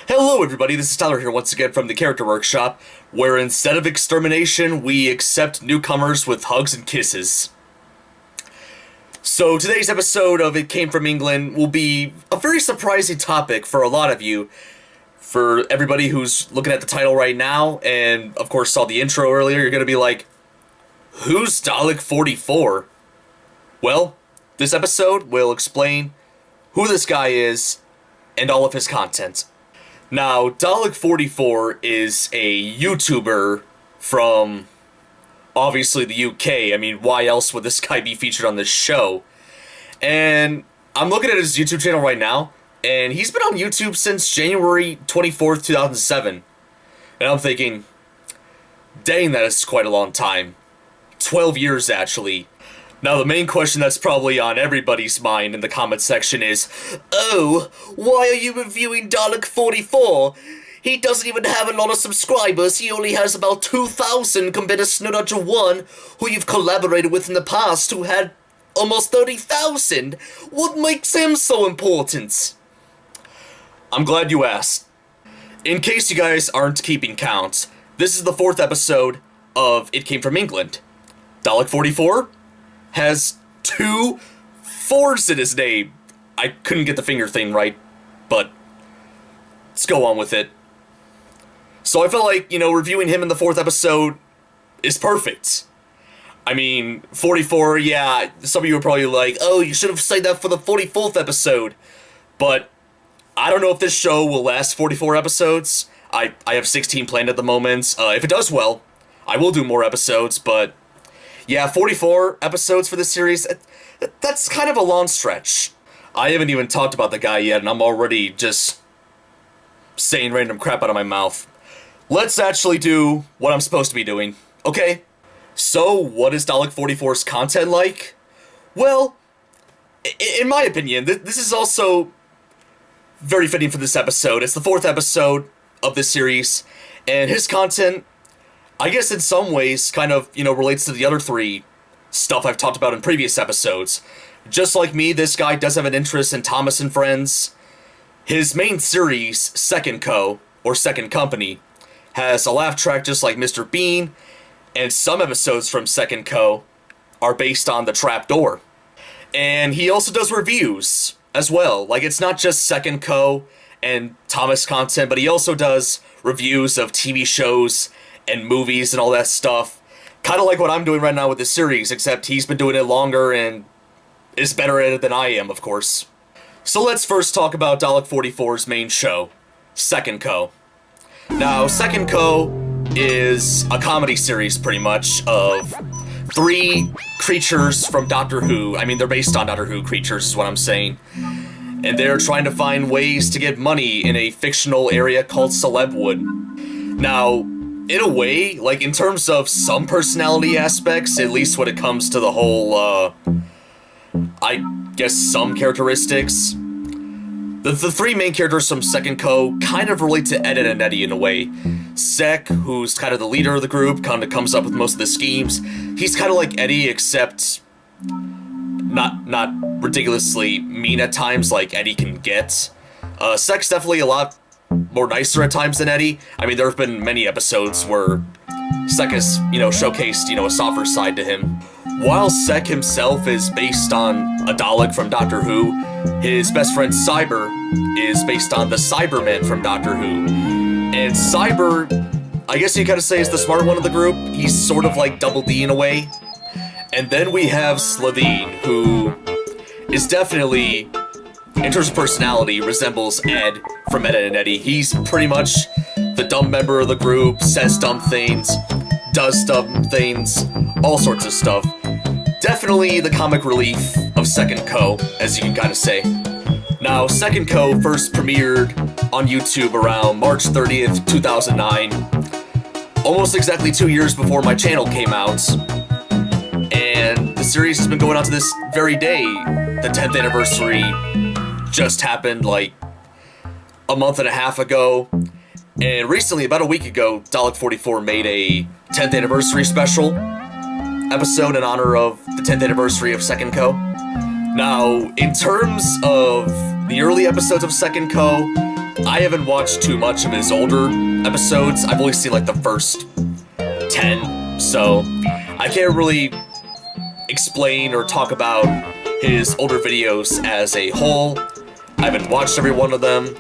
Hello everybody, this is Tyler here once again from the Character Workshop, where instead of extermination, we accept newcomers with hugs and kisses. So today's episode of It Came From England will be a very surprising topic for a lot of you. For everybody who's looking at the title right now, and of course saw the intro earlier, you're gonna be like, who's Dalek44? Well, this episode will explain who this guy is and all of his content. Now, Dalek44 is a YouTuber from, obviously, the UK. I mean, why else would this guy be featured on this show? And I'm looking at his YouTube channel right now, and he's been on YouTube since January 24th, 2007. And I'm thinking, dang, that is quite a long time. 12 years, actually. Now, the main question that's probably on everybody's mind in the comment section is, oh, why are you reviewing Dalek44? He doesn't even have a lot of subscribers. He only has about 2,000 compared to Snowdodger1, who you've collaborated with in the past, who had almost 30,000. What makes him so important? I'm glad you asked. In case you guys aren't keeping count, this is the 4th episode of It Came From England. Dalek44 has 2 4s in his name. I couldn't get the finger thing right, but let's go on with it. So I felt like, reviewing him in the 4th episode is perfect. I mean, 44, yeah, some of you are probably like, oh, you should have said that for the 44th episode. But I don't know if this show will last 44 episodes. I have 16 planned at the moment. If it does well, I will do more episodes, but yeah, 44 episodes for this series, that's kind of a long stretch. I haven't even talked about the guy yet, and I'm already just saying random crap out of my mouth. Let's actually do what I'm supposed to be doing, okay? So, what is Dalek44's content like? Well, in my opinion, this is also very fitting for this episode. It's the 4th episode of this series, and his content, I guess in some ways, kind of, relates to the other 3 stuff I've talked about in previous episodes. Just like me, this guy does have an interest in Thomas and Friends. His main series, Second Co., or Second Company, has a laugh track just like Mr. Bean, and some episodes from Second Co. are based on the Trapdoor. And he also does reviews as well. Like, it's not just Second Co. and Thomas content, but he also does reviews of TV shows and movies and all that stuff. Kind of like what I'm doing right now with this series, except he's been doing it longer and is better at it than I am, of course. So let's first talk about Dalek44's main show, Second Co. Now, Second Co. is a comedy series, pretty much, of 3 creatures from Doctor Who. I mean, they're based on Doctor Who creatures, is what I'm saying. And they're trying to find ways to get money in a fictional area called Celebwood. Now, in a way, like, in terms of some personality aspects, at least when it comes to the whole, I guess some characteristics, the 3 main characters from Second Co. kind of relate to Ed and Eddie in a way. Sek, who's kind of the leader of the group, kind of comes up with most of the schemes. He's kind of like Eddie, except not ridiculously mean at times like Eddie can get. Sek's definitely a lot more nicer at times than Eddie. I mean, there have been many episodes where Sek has, showcased, a softer side to him. While Sek himself is based on a Dalek from Doctor Who, his best friend Cyber is based on the Cyberman from Doctor Who. And Cyber, I guess you gotta say, is the smart one of the group. He's sort of like Double D in a way. And then we have Slovene, who is definitely, in terms of personality, resembles Ed from Ed and Eddie. He's pretty much the dumb member of the group, says dumb things, does dumb things, all sorts of stuff. Definitely the comic relief of Second Co., as you can kind of say. Now, Second Co. first premiered on YouTube around March 30th, 2009, almost exactly 2 years before my channel came out. And the series has been going on to this very day. The 10th anniversary just happened like a month and a half ago, And recently, about a week ago, Dalek44 made a 10th anniversary special episode in honor of the 10th anniversary of Second Co. Now, in terms of the early episodes of Second Co, I haven't watched too much of his older episodes. I've only seen like the first 10, so I can't really explain or talk about his older videos as a whole. I haven't watched every one of them.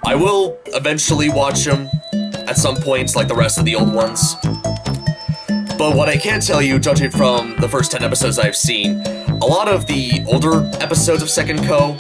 I will eventually watch them at some points, like the rest of the old ones. But what I can tell you, judging from the first 10 episodes I've seen, a lot of the older episodes of Second Co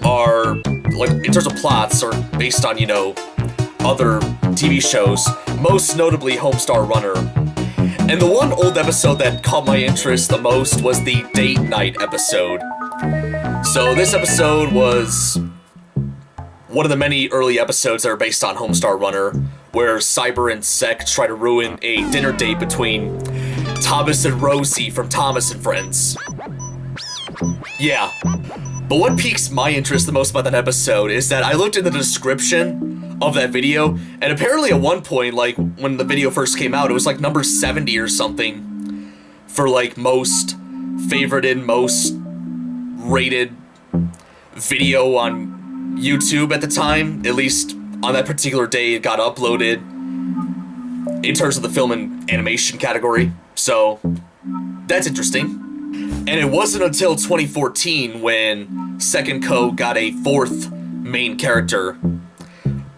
are, like, in terms of plots, are based on, other TV shows, most notably Homestar Runner. And the one old episode that caught my interest the most was the date night episode. So this episode was one of the many early episodes that are based on Homestar Runner, where Cyber and Sek try to ruin a dinner date between Thomas and Rosie from Thomas and Friends. Yeah. But what piques my interest the most about that episode is that I looked in the description of that video, and apparently at one point, like, when the video first came out, it was like number 70 or something for, like, most favorited, most rated video on YouTube at the time. At least on that particular day it got uploaded in terms of the film and animation category. So that's interesting. And it wasn't until 2014 when Second Co got a fourth main character,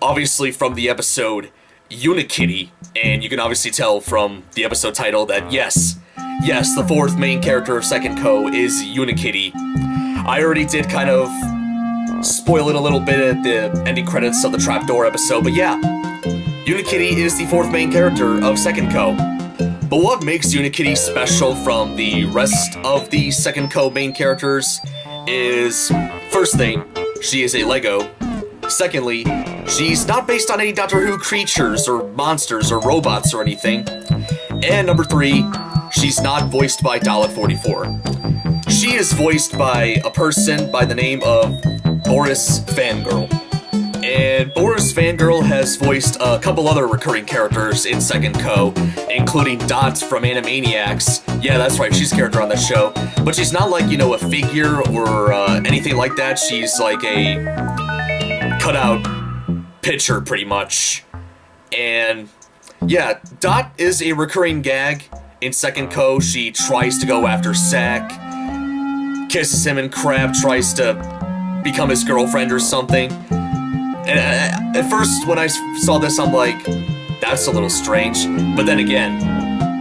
obviously from the episode Unikitty, and you can obviously tell from the episode title that yes, the fourth main character of Second Co is Unikitty. I already did kind of spoil it a little bit at the ending credits of the Trapdoor episode, but yeah, Unikitty is the fourth main character of Second Co. But what makes Unikitty special from the rest of the Second Co main characters is, first thing, she is a Lego. Secondly, she's not based on any Doctor Who creatures or monsters or robots or anything. And number three, she's not voiced by Dalek44. She is voiced by a person by the name of Boris Fangirl. And Boris Fangirl has voiced a couple other recurring characters in Second Co, including Dot from Animaniacs. Yeah, that's right, she's a character on that show. But she's not like, a figure or anything like that. She's like a cutout picture, pretty much. And yeah, Dot is a recurring gag in Second Co. She tries to go after Sack, kisses him, and Crab tries to become his girlfriend or something. And at first, when I saw this, I'm like, that's a little strange. But then again,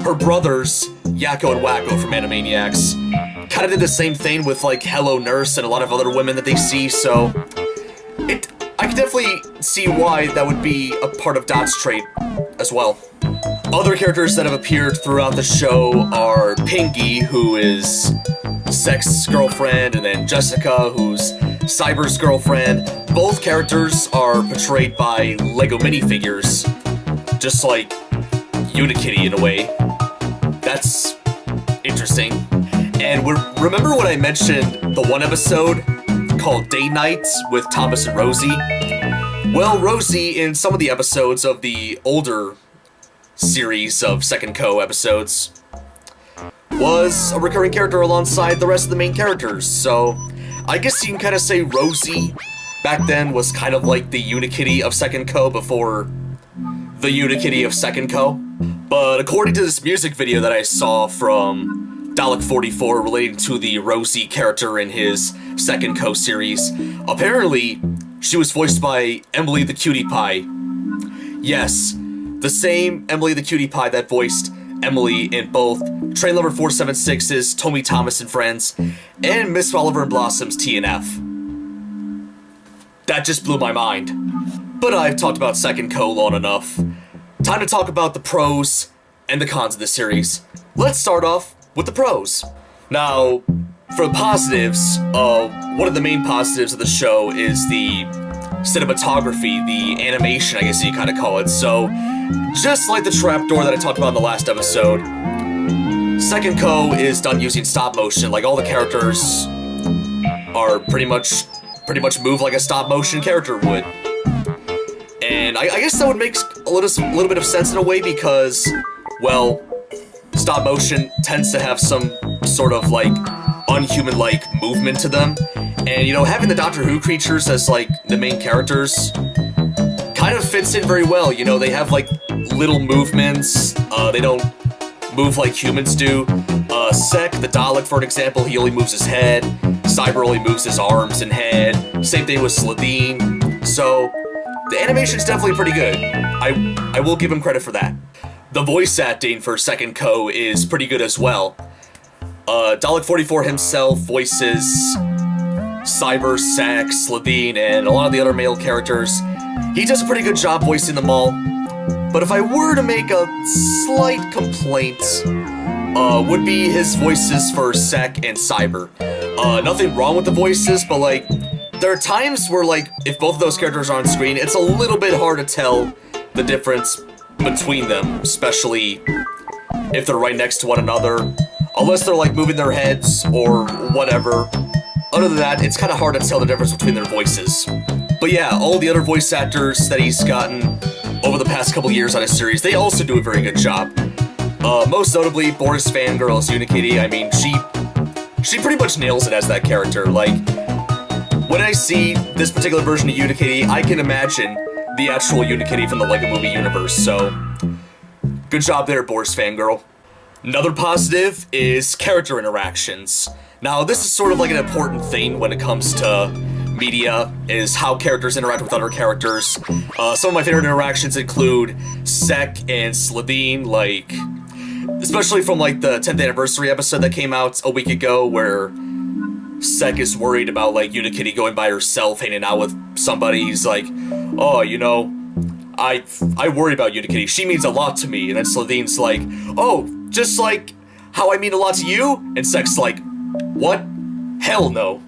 her brothers, Yakko and Wacko from Animaniacs, kind of did the same thing with, like, Hello Nurse and a lot of other women that they see, so I can definitely see why that would be a part of Dot's trait as well. Other characters that have appeared throughout the show are Pinky, who is Sek's girlfriend, and then Jessica, who's Cyber's girlfriend. Both characters are portrayed by Lego minifigures, just like Unikitty in a way. That's interesting. And remember when I mentioned the one episode called Date Nights with Thomas and Rosie? Well, Rosie, in some of the episodes of the older series of Second Co episodes, was a recurring character alongside the rest of the main characters, so I guess you can kind of say Rosie back then was kind of like the Unikitty of Second Co before the Unikitty of Second Co. But according to this music video that I saw from Dalek44 relating to the Rosie character in his Second Co series, apparently she was voiced by Emily the Cutie Pie. Yes, the same Emily the Cutie Pie that voiced Emily in both Train Lover 476's Tommy Thomas and Friends and Miss Oliver and Blossom's TNF. That just blew my mind. But I've talked about Second Co long enough. Time to talk about the pros and the cons of this series. Let's start off with the pros. Now, for the positives, one of the main positives of the show is the cinematography, the animation, I guess you kind of call it. So, just like the trapdoor that I talked about in the last episode, Second Co is done using stop motion. Like, all the characters are pretty much move like a stop motion character would. And And I guess that would make a little bit of sense in a way because, well, stop motion tends to have some sort of, like, unhuman-like movement to them. And, you know, having the Doctor Who creatures as, like, the main characters kind of fits in very well. You know, they have, like, little movements. They don't move like humans do. Sek, the Dalek, for an example, he only moves his head. Cyber only moves his arms and head. Same thing with Sladine. So, the animation's definitely pretty good. I will give him credit for that. The voice acting for Second Co is pretty good as well. Dalek44 himself voices Cyber, Sek, Sladine, and a lot of the other male characters. He does a pretty good job voicing them all. But if I were to make a slight complaint, would be his voices for Sek and Cyber. Nothing wrong with the voices, but like, there are times where like, if both of those characters are on screen, it's a little bit hard to tell the difference between them, especially if they're right next to one another, unless they're like moving their heads or whatever. Other than that, it's kind of hard to tell the difference between their voices. But yeah, all the other voice actors that he's gotten over the past couple years on his series, they also do a very good job. Most notably, Boris Fangirl as Unikitty. I mean, she pretty much nails it as that character. Like, when I see this particular version of Unikitty, I can imagine the actual Unikitty from the LEGO Movie universe, so good job there, Boris Fangirl. Another positive is character interactions. Now, this is sort of like an important thing when it comes to media, is how characters interact with other characters. Some of my favorite interactions include Sek and Sladine, like, especially from like the 10th anniversary episode that came out a week ago, where Sek is worried about like Unikitty going by herself, hanging out with somebody. He's like, oh, you know, I worry about Unikitty. She means a lot to me. And then Sladine's like, oh, just like how I mean a lot to you? And Sek's like, what? Hell no.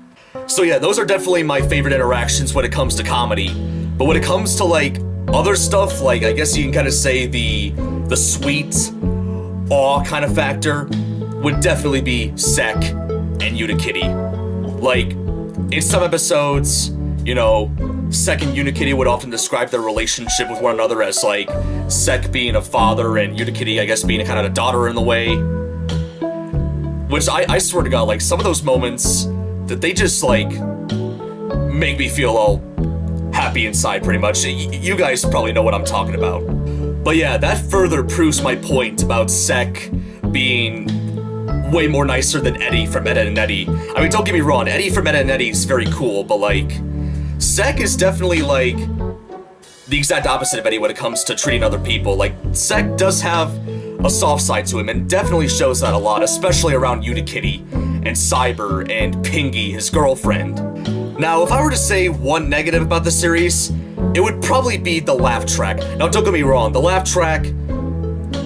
So yeah, those are definitely my favorite interactions when it comes to comedy. But when it comes to like other stuff, like I guess you can kind of say the sweet awe kind of factor would definitely be Sek and Unikitty. Like, in some episodes, you know, Sek and Unikitty would often describe their relationship with one another as like Sek being a father and Unikitty, I guess, being a kind of a daughter in the way. Which I swear to God, like, some of those moments that they just like make me feel all happy inside, pretty much. You guys probably know what I'm talking about. But yeah, that further proves my point about Sek being way more nicer than Eddie from Ed, Edd n Eddy. I mean, don't get me wrong, Eddie from Ed, Edd n Eddy is very cool, but like, Sek is definitely like the exact opposite of Eddie when it comes to treating other people. Like, Sek does have a soft side to him and definitely shows that a lot, especially around Unikitty and Cyber and Pingy, his girlfriend. Now, if I were to say one negative about the series, it would probably be the laugh track. Now, don't get me wrong, the laugh track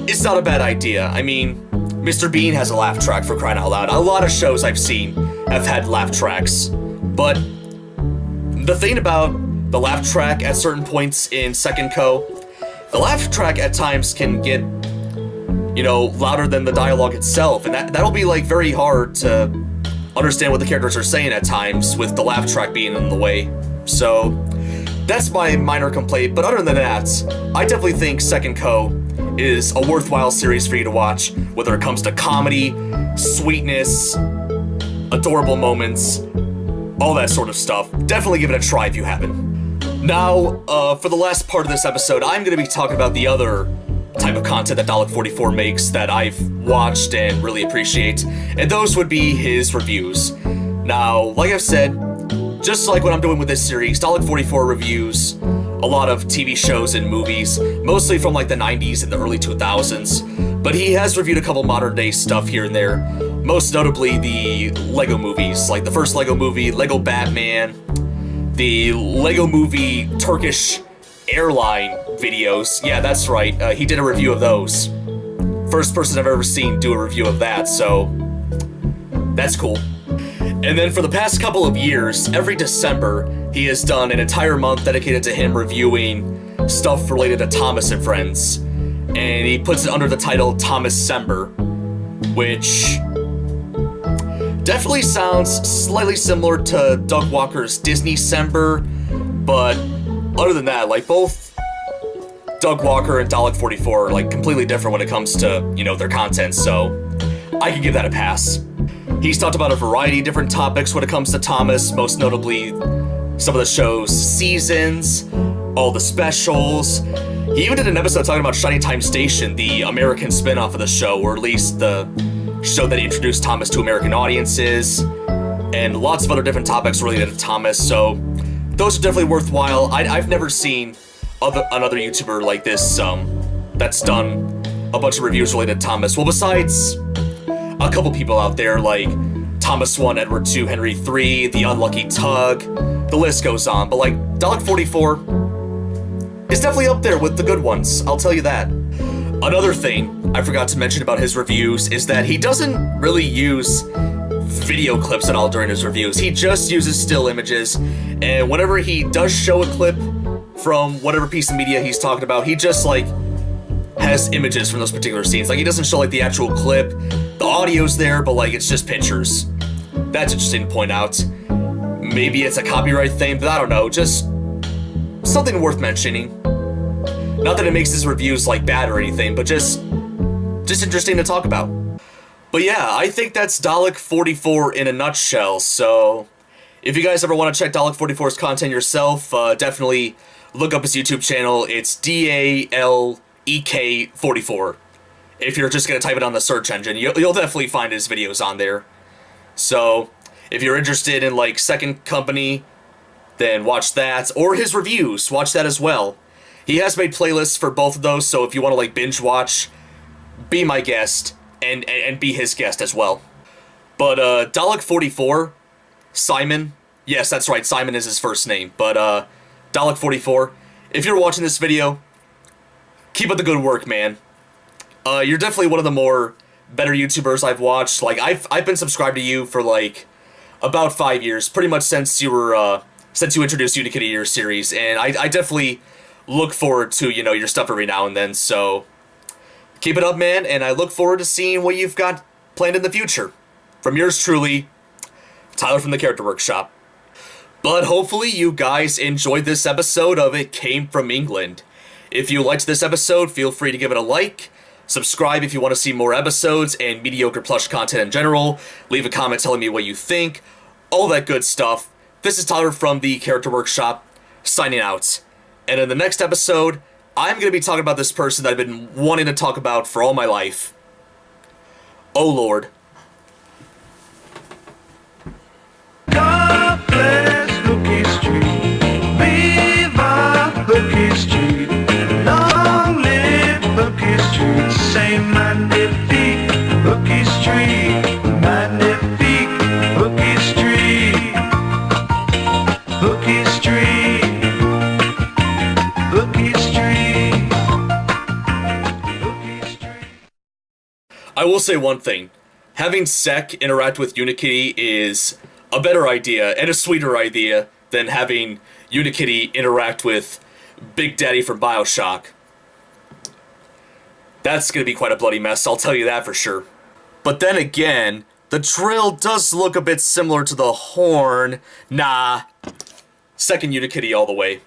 is not a bad idea. I mean, Mr. Bean has a laugh track, for crying out loud. A lot of shows I've seen have had laugh tracks. But the thing about the laugh track at certain points in Second Co, the laugh track at times can get, you know, louder than the dialogue itself, and that'll be like very hard to understand what the characters are saying at times with the laugh track being in the way. So that's my minor complaint, but other than that, I definitely think Second Co is a worthwhile series for you to watch, whether it comes to comedy, sweetness, adorable moments, all that sort of stuff. Definitely give it a try if you haven't. Now, for the last part of this episode, I'm going to be talking about the other type of content that Dalek44 makes that I've watched and really appreciate, and those would be his reviews. Now, like I've said, just like what I'm doing with this series, Dalek44 reviews a lot of TV shows and movies, mostly from like the 90s and the early 2000s, but he has reviewed a couple modern day stuff here and there, most notably the LEGO movies, like the first LEGO movie, LEGO Batman, the LEGO movie Turkish airline videos. Yeah, that's right, he did a review of those. First person I've ever seen do a review of that, so that's cool. And then for the past couple of years, every December, he has done an entire month dedicated to him reviewing stuff related to Thomas and Friends. And he puts it under the title Thomas-sember, which definitely sounds slightly similar to Doug Walker's Disney-sember, but other than that, like, both Doug Walker and Dalek44 are like completely different when it comes to, you know, their content, so I can give that a pass. He's talked about a variety of different topics when it comes to Thomas, most notably some of the show's seasons, all the specials. He even did an episode talking about Shiny Time Station, the American spin-off of the show, or at least the show that introduced Thomas to American audiences, and lots of other different topics related to Thomas, so those are definitely worthwhile. I've never seen another YouTuber like this that's done a bunch of reviews related to Thomas. Well, besides a couple people out there like Thomas 1, Edward 2, Henry 3, The Unlucky Tug, the list goes on, but like Dalek44 is definitely up there with the good ones, I'll tell you that. Another thing I forgot to mention about his reviews is that he doesn't really use video clips at all during his reviews. He just uses still images, and whenever he does show a clip from whatever piece of media he's talking about, he just like has images from those particular scenes. Like, he doesn't show like the actual clip. The audio's there, but like it's just pictures. That's interesting to point out. Maybe it's a copyright thing, but I don't know, just something worth mentioning. Not that it makes his reviews like bad or anything, but just interesting to talk about. But yeah, I think that's Dalek44 in a nutshell, so if you guys ever want to check Dalek44's content yourself, definitely look up his YouTube channel. It's DALEK44. If you're just going to type it on the search engine, you'll definitely find his videos on there. So if you're interested in like Second Company, then watch that, or his reviews, watch that as well. He has made playlists for both of those, so if you want to like binge watch, be my guest, and be his guest as well. But Dalek44, Simon, yes, that's right, Simon is his first name, but Dalek44, if you're watching this video, keep up the good work, man. You're definitely one of the more better YouTubers I've watched. Like, I've been subscribed to you for like about 5 years, pretty much since you were since you introduced Unikitty to your series, and I definitely look forward to, you know, your stuff every now and then, so keep it up, man, and I look forward to seeing what you've got planned in the future. From yours truly, Tyler from the Character Workshop. But hopefully you guys enjoyed this episode of It Came From England. If you liked this episode, feel free to give it a like, subscribe if you want to see more episodes and mediocre plush content in general, leave a comment telling me what you think, all that good stuff. This is Tyler from the Character Workshop, signing out. And in the next episode, I'm going to be talking about this person that I've been wanting to talk about for all my life. Oh Lord. God bless Hooky Street. Viva Hooky Street. Long live Hooky Street. Say magnifique Hooky Street. Magnifique Hooky Street. Hooky Street. Hooky Street. Hooky Street. I will say one thing. Having Sek interact with Unikitty is a better idea and a sweeter idea than having Unikitty interact with Big Daddy from BioShock. That's gonna be quite a bloody mess, I'll tell you that for sure. But then again, the drill does look a bit similar to the horn. Nah, second Unikitty all the way.